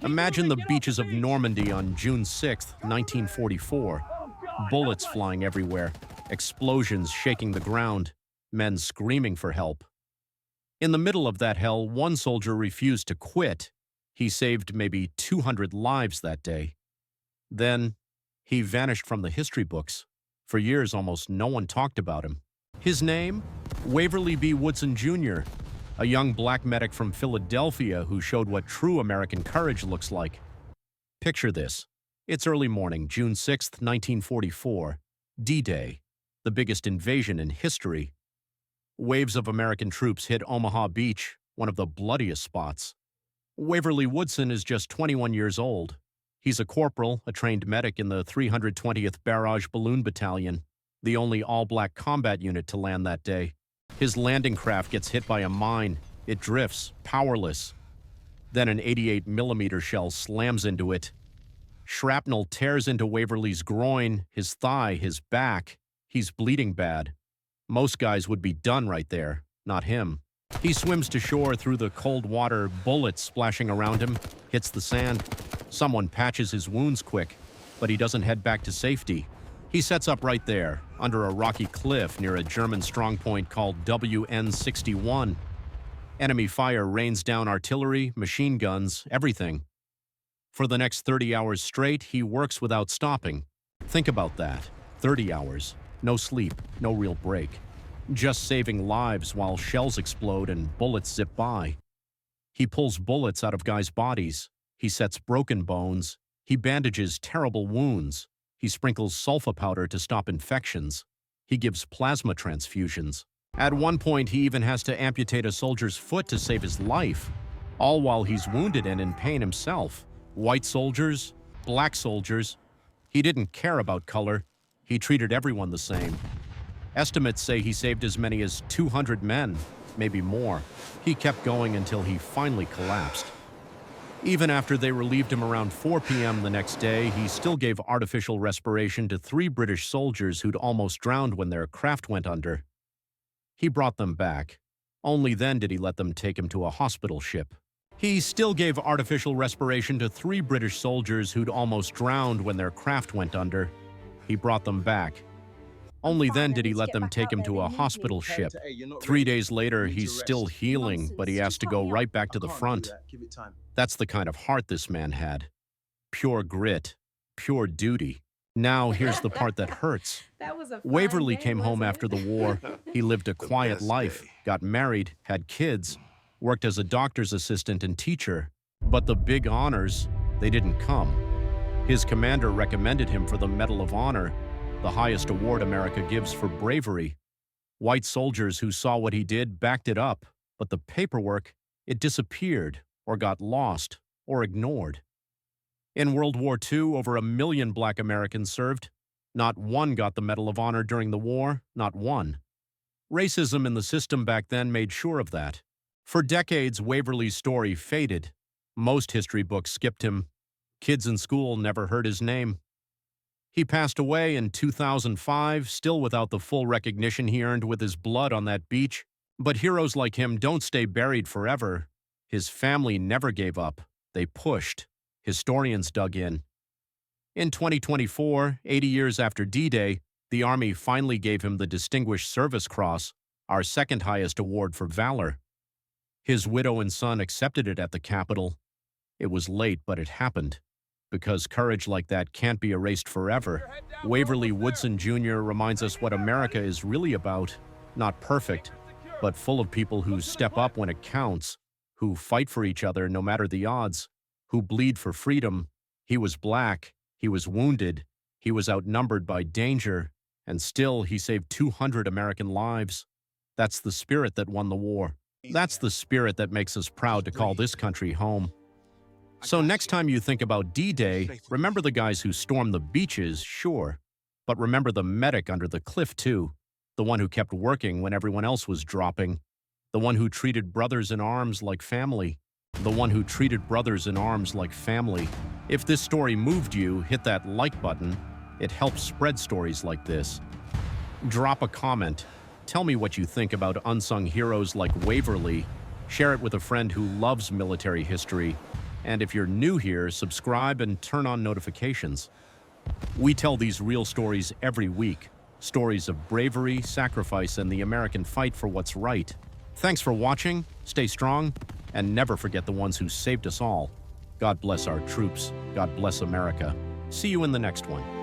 Imagine the beaches of Normandy on June 6, 1944. Bullets flying everywhere, explosions shaking the ground, men screaming for help. In the middle of that hell, one soldier refused to quit. He saved maybe 200 lives that day. Then, he vanished from the history books. For years, almost no one talked about him. His name? Waverly B. Woodson, Jr., a young black medic from Philadelphia who showed what true American courage looks like. Picture this. It's early morning, June 6, 1944. D-Day, the biggest invasion in history. Waves of American troops hit Omaha Beach, one of the bloodiest spots. Waverly Woodson is just 21 years old. He's a corporal, a trained medic in the 320th Barrage Balloon Battalion, the only all-black combat unit to land that day. His landing craft gets hit by a mine. It drifts, powerless. Then an 88mm shell slams into it. Shrapnel tears into Waverly's groin, his thigh, his back. He's bleeding bad. Most guys would be done right there, not him. He swims to shore through the cold water, bullets splashing around him, hits the sand. Someone patches his wounds quick, but he doesn't head back to safety. He sets up right there, under a rocky cliff near a German strongpoint called WN-61. Enemy fire rains down artillery, machine guns, everything. For the next 30 hours straight, he works without stopping. Think about that. 30 hours. No sleep, no real break. Just saving lives while shells explode and bullets zip by. He pulls bullets out of guys' bodies. He sets broken bones. He bandages terrible wounds. He sprinkles sulfa powder to stop infections. He gives plasma transfusions. At one point, he even has to amputate a soldier's foot to save his life, all while he's wounded and in pain himself. White soldiers, black soldiers. He didn't care about color. He treated everyone the same. Estimates say he saved as many as 200 men, maybe more. He kept going until he finally collapsed. Even after they relieved him around 4 p.m. the next day, he still gave artificial respiration to 3 British soldiers who'd almost drowned when their craft went under. He brought them back. Only then did he let them take him to a hospital ship. He still gave artificial respiration to 3 British soldiers who'd almost drowned when their craft went under. He brought them back. Only then did he let them take him to a hospital ship. 3 days later, he's still healing, but he has to go right back to the front. That's the kind of heart this man had. Pure grit, pure duty. Now here's the part that hurts. Waverly came home after the war. He lived a quiet life, got married, had kids, worked as a doctor's assistant and teacher. But the big honors, they didn't come. His commander recommended him for the Medal of Honor, the highest award America gives for bravery. White soldiers who saw what he did backed it up, but the paperwork, it disappeared or got lost or ignored. In World War II, over 1 million black Americans served. Not one got the Medal of Honor during the war, not one. Racism in the system back then made sure of that. For decades, Waverly's story faded. Most history books skipped him. Kids in school never heard his name. He passed away in 2005, still without the full recognition he earned with his blood on that beach. But heroes like him don't stay buried forever. His family never gave up. They pushed. Historians dug in. In 2024, 80 years after D-Day, the Army finally gave him the Distinguished Service Cross, our second highest award for valor. His widow and son accepted it at the Capitol. It was late, but it happened. Because courage like that can't be erased forever. Waverly Woodson Jr. reminds us what America is really about. Not perfect, but full of people who step up when it counts, who fight for each other no matter the odds, who bleed for freedom. He was black, he was wounded, he was outnumbered by danger, and still he saved 200 American lives. That's the spirit that won the war. That's the spirit that makes us proud to call this country home. So next time you think about D-Day, remember the guys who stormed the beaches, sure, but remember the medic under the cliff too, the one who kept working when everyone else was dropping, the one who treated brothers in arms like family, the one who treated brothers in arms like family. If this story moved you, hit that like button. It helps spread stories like this. Drop a comment. Tell me what you think about unsung heroes like Waverly. Share it with a friend who loves military history. And if you're new here, subscribe and turn on notifications. We tell these real stories every week. Stories of bravery, sacrifice, and the American fight for what's right. Thanks for watching, stay strong, and never forget the ones who saved us all. God bless our troops. God bless America. See you in the next one.